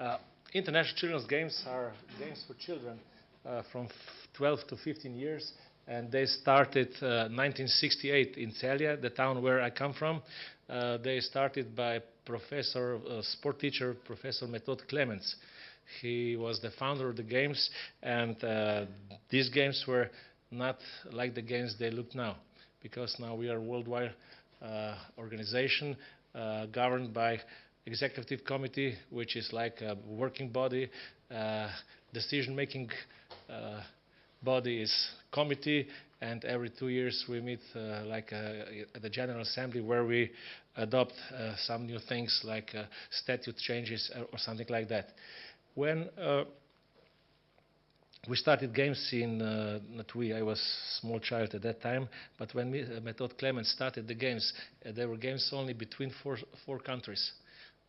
Uh, International Children's Games are games for children from 12 to 15 years, and they started 1968 in Celje, the town where I come from. They started by sport teacher, Professor Method Clemens. He was the founder of the games, and these games were not like the games they look now, because now we are a worldwide organization governed by executive committee, which is like a working body. Decision-making body is committee, and every 2 years we meet at the General Assembly, where we adopt some new things like statute changes or something like that. When we started games not we, I was a small child at that time, but when Method Clemens started the games, there were games only between four countries.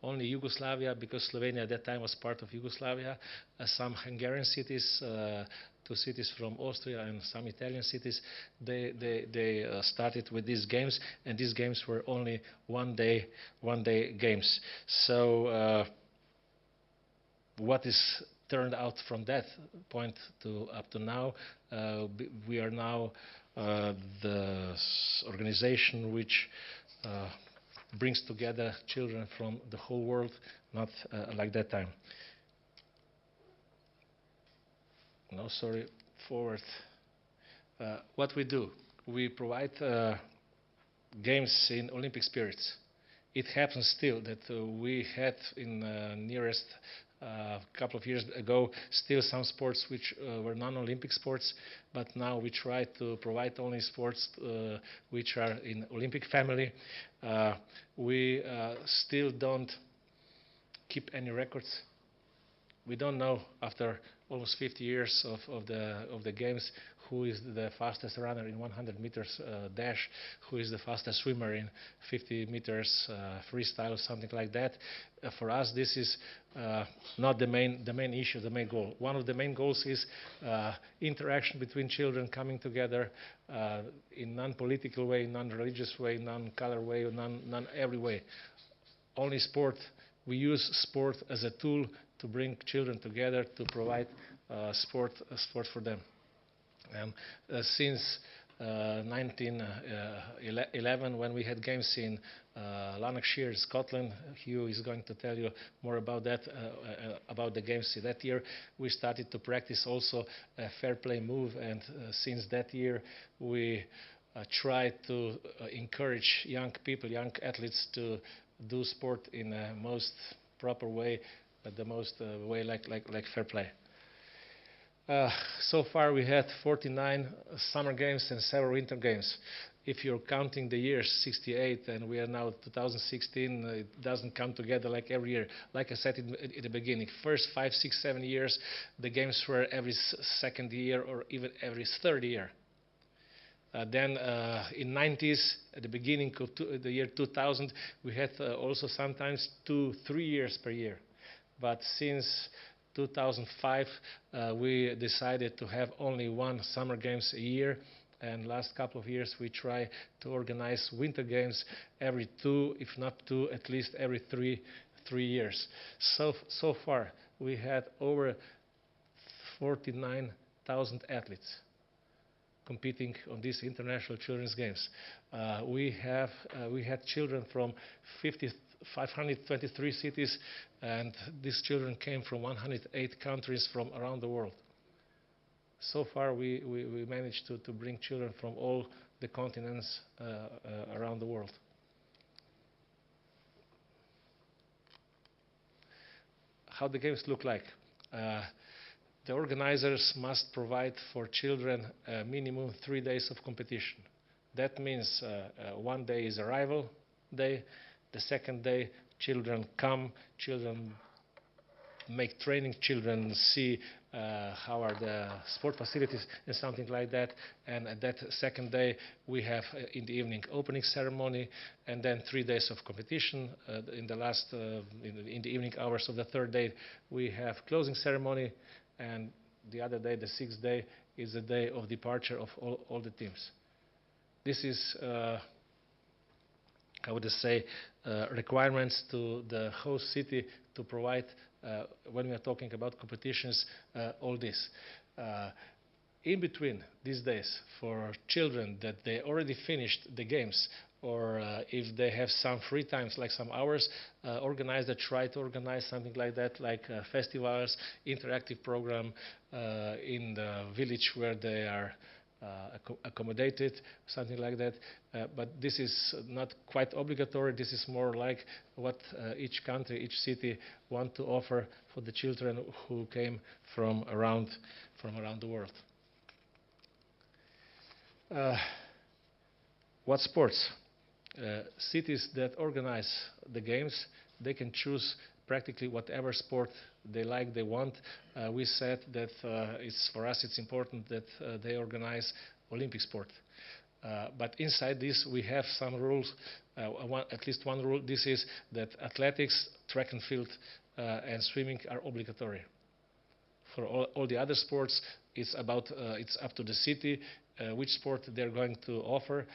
Only Yugoslavia, because Slovenia at that time was part of Yugoslavia, some Hungarian cities, 2 cities from Austria, and some Italian cities, they started with these games, and these games were only one-day games. So what is turned out from that point to up to now, we are now the organization which brings together children from the whole world, not like that time. No, sorry, forward. What we do, we provide games in Olympic spirits. It happens still that we had in nearest couple of years ago still some sports which were non-Olympic sports, but now we try to provide only sports which are in Olympic family. We still don't keep any records. We don't know, after almost 50 years of the games, who is the fastest runner in 100 meters dash, who is the fastest swimmer in 50 meters freestyle or something like that. For us, this is not the main issue, the main goal. One of the main goals is interaction between children, coming together in non-political way, non-religious way, non-color way, non-every way. Only sport. We use sport as a tool to bring children together, to provide sport for them. And since 1911, when we had games in Lanarkshire, Scotland, Hugh is going to tell you more about that, about the games that year. We started to practice also a fair play move, and since that year we try to encourage young people, young athletes, to do sport in the most proper way, but the most way like fair play. So far we had 49 summer games and several winter games. If you're counting the years, 68, and we are now 2016, it doesn't come together like every year. Like I said in the beginning, first 5, 6, 7 years, the games were every second year or even every third year. Then in 90s, at the beginning of the year 2000, we had also sometimes 2, 3 years per year. But since 2005, we decided to have only one summer games a year, and last couple of years we try to organize winter games every 2, if not 2, at least every 3 years. So far we had over 49,000 athletes competing on these international children's games. We had children from 523 cities, and these children came from 108 countries from around the world. So far we managed to bring children from all the continents around the world. How the games look like. The organizers must provide for children a minimum 3 days of competition. That means 1 day is arrival day, the second day children come, children make training, children see how are the sport facilities and something like that, and at that second day we have in the evening opening ceremony, and then 3 days of competition. In the evening hours of the third day we have closing ceremony, and the other day, the 6th day, is the day of departure of all the teams. This is, I would say, requirements to the host city to provide, when we are talking about competitions, all this. In between these days, for children that they already finished the games, or if they have some free times, like some hours, organizers try to organize something like that, like festivals, interactive program in the village where they are accommodated, something like that. But this is not quite obligatory. This is more like what each country, each city want to offer for the children who came from around the world. What sports? Cities that organize the games, they can choose practically whatever sport they like, they want. We said that for us it's important that they organize Olympic sport. But inside this we have some rules, at least one rule. This is that athletics, track and field, and swimming are obligatory. For all the other sports, it's up to the city which sport they're going to offer.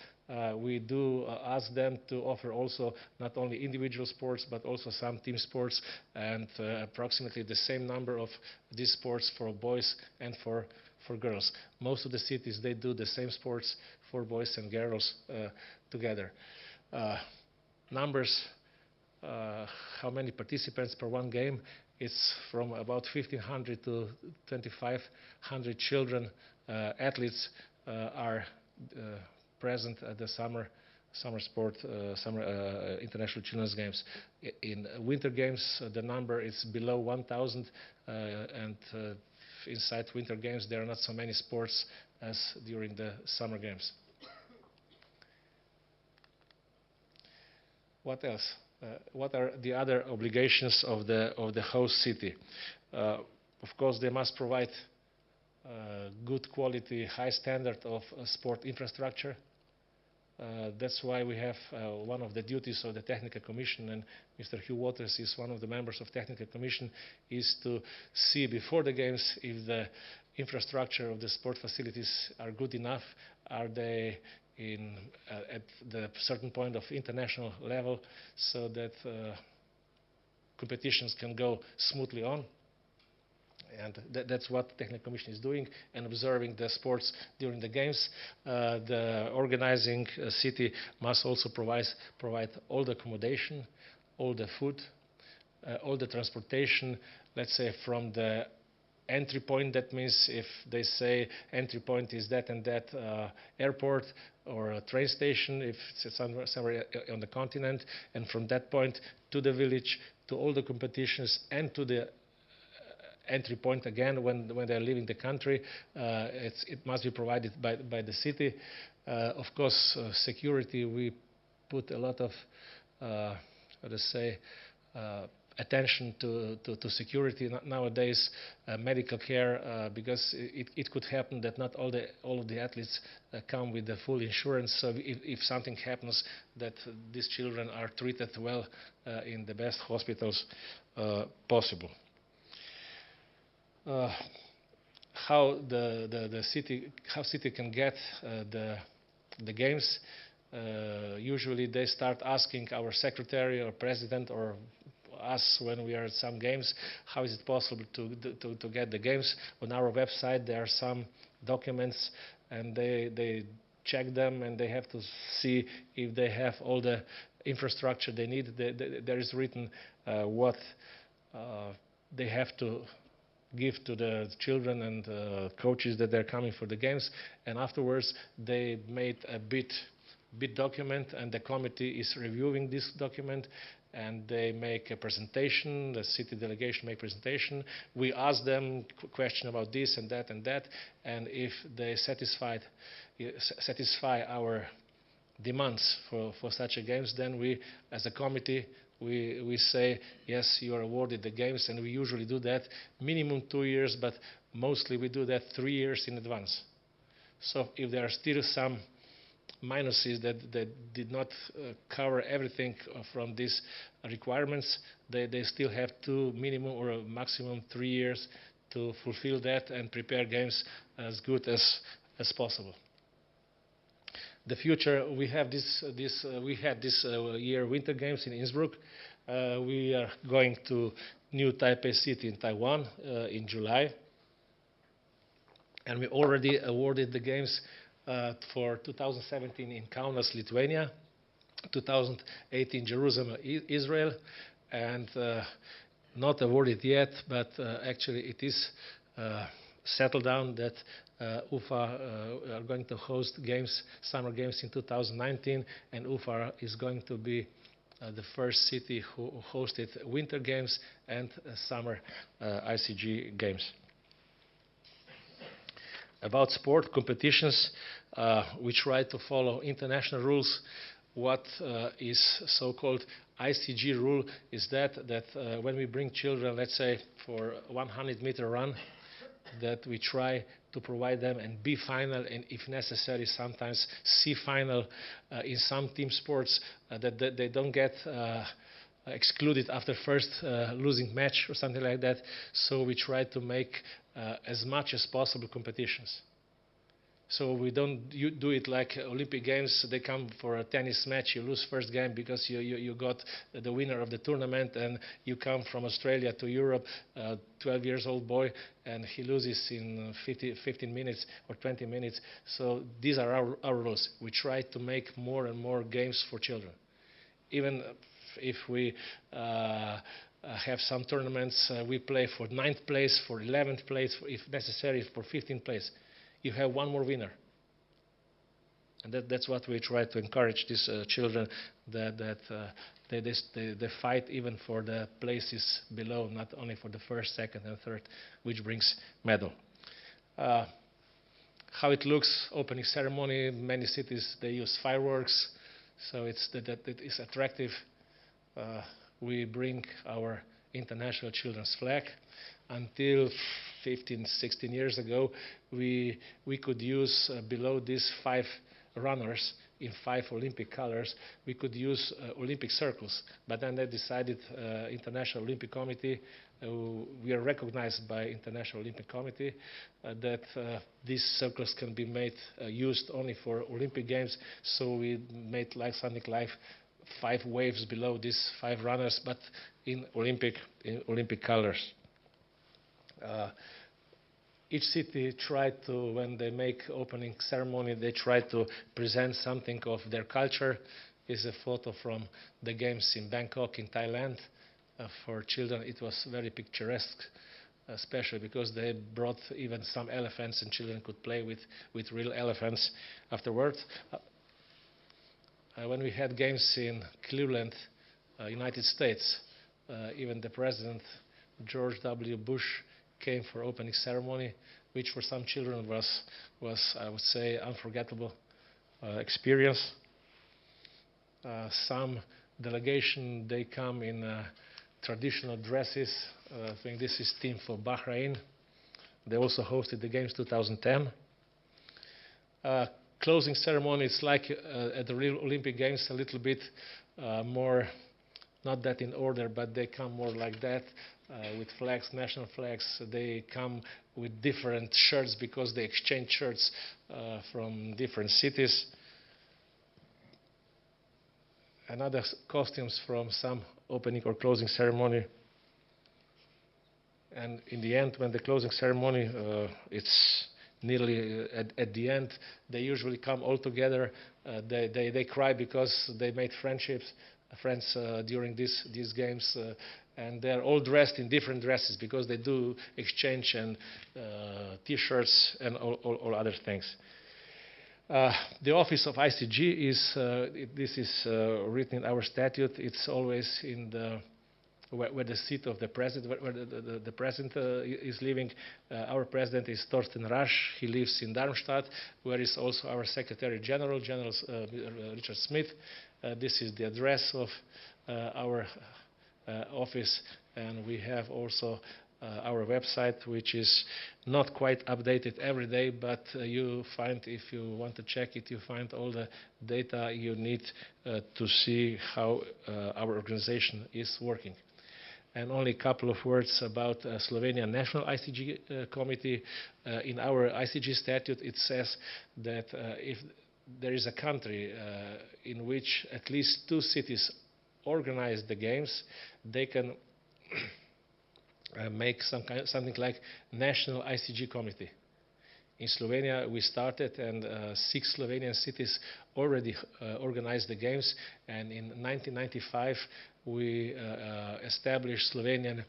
We do ask them to offer also not only individual sports but also some team sports, and approximately the same number of these sports for boys and for girls. Most of the cities, they do the same sports for boys and girls together. Numbers, how many participants per one game? It's from about 1,500 to 2,500 children, athletes are present at the summer international children's games. In winter games, the number is below 1,000, and inside winter games there are not so many sports as during the summer games. What else? What are the other obligations of the host city? Of course, they must provide good quality, high standard of sport infrastructure. That's why we have one of the duties of the Technical Commission, and Mr. Hugh Waters is one of the members of Technical Commission, is to see before the games if the infrastructure of the sport facilities are good enough, are they at the certain point of international level, so that competitions can go smoothly on. And that's what the Technical Commission is doing, and observing the sports during the games. The organizing city must also provide all the accommodation, all the food, all the transportation, let's say from the entry point. That means if they say entry point is that and that airport or a train station, if it's somewhere on the continent, and from that point to the village, to all the competitions, and to the entry point again when they're leaving the country, it must be provided by the city. Of course, security, we put a lot of attention to security nowadays. Medical care, because it could happen that not all of the athletes come with the full insurance. So if something happens, that these children are treated well in the best hospitals possible. How the city can get the games? Usually they start asking our secretary or president or us when we are at some games, how is it possible to get the games? On our website there are some documents, and they check them, and they have to see if they have all the infrastructure they need. There is written what they have to give to the children and coaches that they're coming for the games, and afterwards they made a bid document, and the committee is reviewing this document, and they make a presentation. The city delegation make presentation. We ask them question about this and that and that, and if they satisfy our demands for such a games, then we, as a committee, we say, yes, you are awarded the games, and we usually do that minimum 2 years, but mostly we do that 3 years in advance. So if there are still some minuses that did not cover everything from these requirements, they still have minimum or a maximum 3 years to fulfill that and prepare games as good as possible. The future, we had this year Winter Games in Innsbruck. We are going to New Taipei City in Taiwan in July. And we already awarded the games for 2017 in Kaunas, Lithuania, 2018 Jerusalem, Israel, and not awarded yet, but actually it is settled down that UFA are going to host games, summer games in 2019, and UFA is going to be the first city who hosted winter games and summer ICG games. About sport competitions, we try to follow international rules. What is so-called ICG rule is that when we bring children, let's say for a 100-meter run, that we try to provide them an B final, and if necessary sometimes C final in some team sports, that they don't get excluded after first losing match or something like that. So we try to make as much as possible competitions. So we don't do it like Olympic Games. They come for a tennis match. You lose first game because you got the winner of the tournament, and you come from Australia to Europe, 12 years old boy, and he loses in 15 minutes or 20 minutes. So these are our rules. We try to make more and more games for children. Even if we have some tournaments, we play for 9th place, for 11th place, if necessary, for 15th place. You have one more winner. And that's what we try to encourage these children, that they fight even for the places below, not only for the first, second, and third, which brings medal. How it looks, opening ceremony, many cities, they use fireworks, so it is attractive. We bring our international children's flag. Until 15, 16 years ago, we could use below these 5 runners in 5 Olympic colors, we could use Olympic circles. But then they decided, International Olympic Committee, we are recognized by International Olympic Committee, that these circles can be used only for Olympic Games. So we made something like 5 waves below these 5 runners, but in Olympic colors. Each city tried to, when they make opening ceremony, they try to present something of their culture. This is a photo from the games in Bangkok, in Thailand. For children, it was very picturesque, especially because they brought even some elephants, and children could play with real elephants afterwards. When we had games in Cleveland, United States, even the President, George W. Bush, came for opening ceremony, which for some children was I would say, unforgettable experience. Some delegation, they come in traditional dresses. I think this is team for Bahrain. They also hosted the games 2010. Closing ceremony, it's like at the real Olympic Games, a little bit more, not that in order, but they come more like that. With flags, national flags. They come with different shirts because they exchange shirts from different cities. And other costumes from some opening or closing ceremony. And in the end, when the closing ceremony, it's nearly at the end, they usually come all together. They cry because they made friends during these games. And they're all dressed in different dresses because they do exchange and T-shirts and all other things. The office of ICG is, this is written in our statute. It's always in where the seat of the president, where the president is living. Our president is Thorsten Rasch. He lives in Darmstadt, where is also our Secretary General, Richard Smith. This is the address of our office, and we have also our website, which is not quite updated every day, but you find, if you want to check it, you find all the data you need to see how our organization is working. And only a couple of words about Slovenia National ICG Committee. In our ICG statute, it says that if there is a country in which at least two cities organize the games, they can make something like national ICG committee. In Slovenia, we started, and 6 Slovenian cities already organized the games. And in 1995, we established Slovenian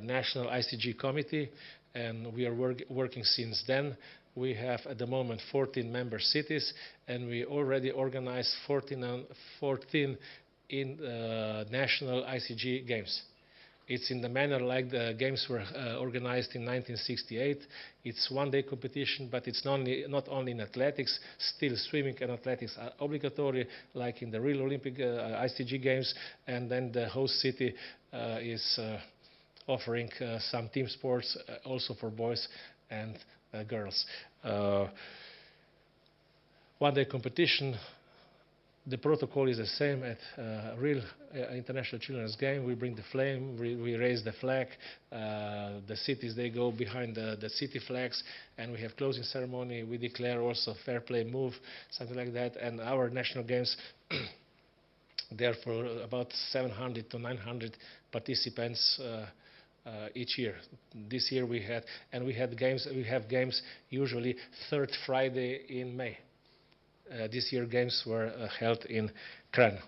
National ICG Committee, and we are working since then. We have at the moment 14 member cities, and we already organized 14 in national ICG games. It's in the manner like the games were organized in 1968. It's one-day competition, but it's not only in athletics. Still, swimming and athletics are obligatory, like in the real Olympic ICG games. And then the host city is offering some team sports also for boys and girls. One-day competition. The protocol is the same at real international children's game. We bring the flame, we raise the flag, the cities, they go behind the city flags, and we have closing ceremony. We declare also fair play move, something like that. And our national games, there for about 700 to 900 participants each year. This year we have games usually third Friday in May. This year games were held in Kran.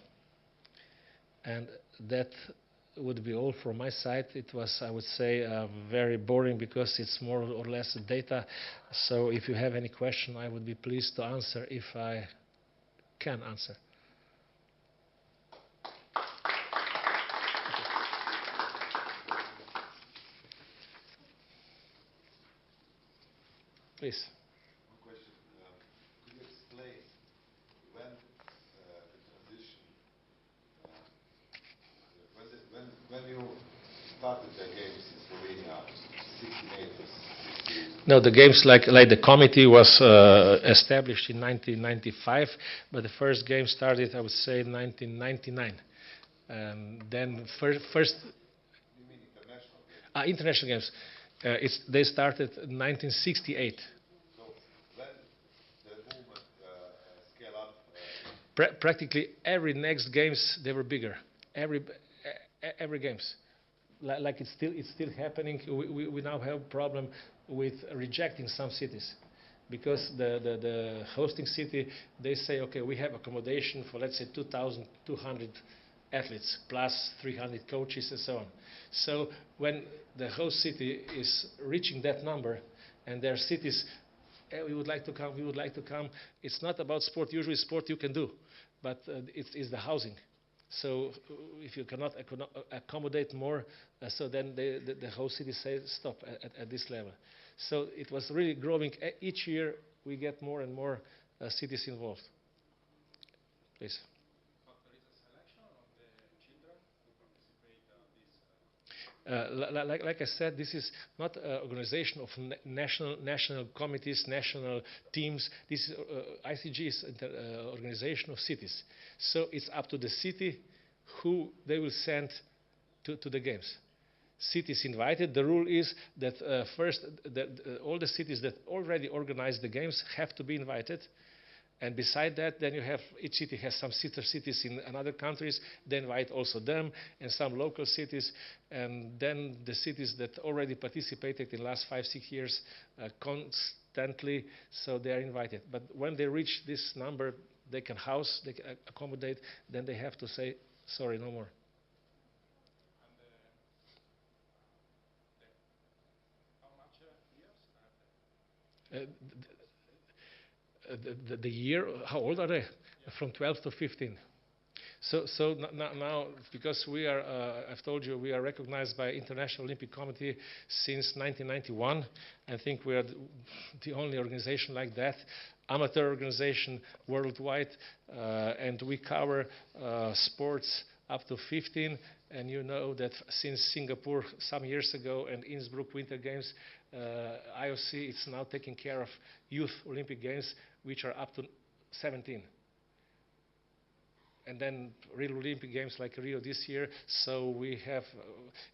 And that would be all from my side. It was, I would say, very boring because it's more or less data. So if you have any question, I would be pleased to answer if I can answer. Please. When you started the games in Slovenia, 68 or 68? No, the games like the committee was established in 1995, but the first game started, I would say, in 1999. Then first. You mean international games? International games. They started in 1968. So when the movement scale up? Practically every next games, they were bigger. Every games, like it's still happening. We now have a problem with rejecting some cities, because the hosting city, they say, okay, we have accommodation for, let's say, 2,200 athletes plus 300 coaches and so on. So when the host city is reaching that number, and their cities, hey, we would like to come. It's not about sport. Usually sport you can do, but it's the housing. So if you cannot accommodate more, so then the whole city says stop at this level. So it was really growing. Each year we get more and more cities involved. Please. But there is a selection of the children who participate in this? Like I said, this is not an organization of national committees, national teams. This is ICG is an organization of cities. So it's up to the city who they will send to the games. Cities invited. The rule is that first, all the cities that already organized the games have to be invited. And beside that, then you have, each city has some sister cities in other countries. They invite also them and some local cities. And then the cities that already participated in the last 5-6 years constantly, so they are invited. But when they reach this number, they can house, they can accommodate, then they have to say, sorry, no more. And how much years are they? The year, how old are they? Yeah. From 12 to 15. So now, because we are, I've told you, we are recognized by International Olympic Committee since 1991. I think we are the only organization like that, amateur organization worldwide, and we cover sports up to 15. And you know that since Singapore some years ago and Innsbruck Winter Games, IOC is now taking care of youth Olympic Games, which are up to 17. And then real Olympic Games like Rio this year. So we have,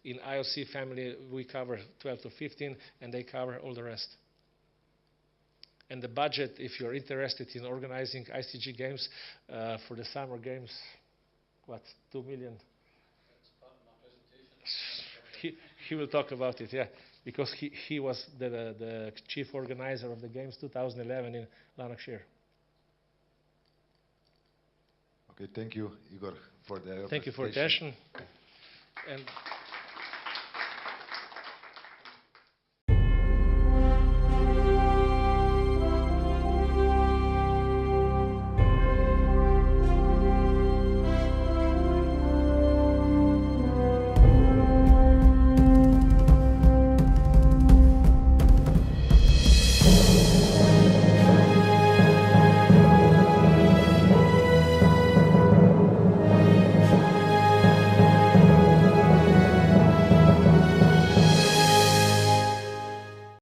in IOC family, we cover 12 to 15, and they cover all the rest. And the budget, if you're interested in organizing ICG games for the summer games, what, 2 million? He will talk about it, yeah, because he was the chief organizer of the games 2011 in Lanarkshire. Okay, thank you, Igor, for the Thank you for presentation. attention. And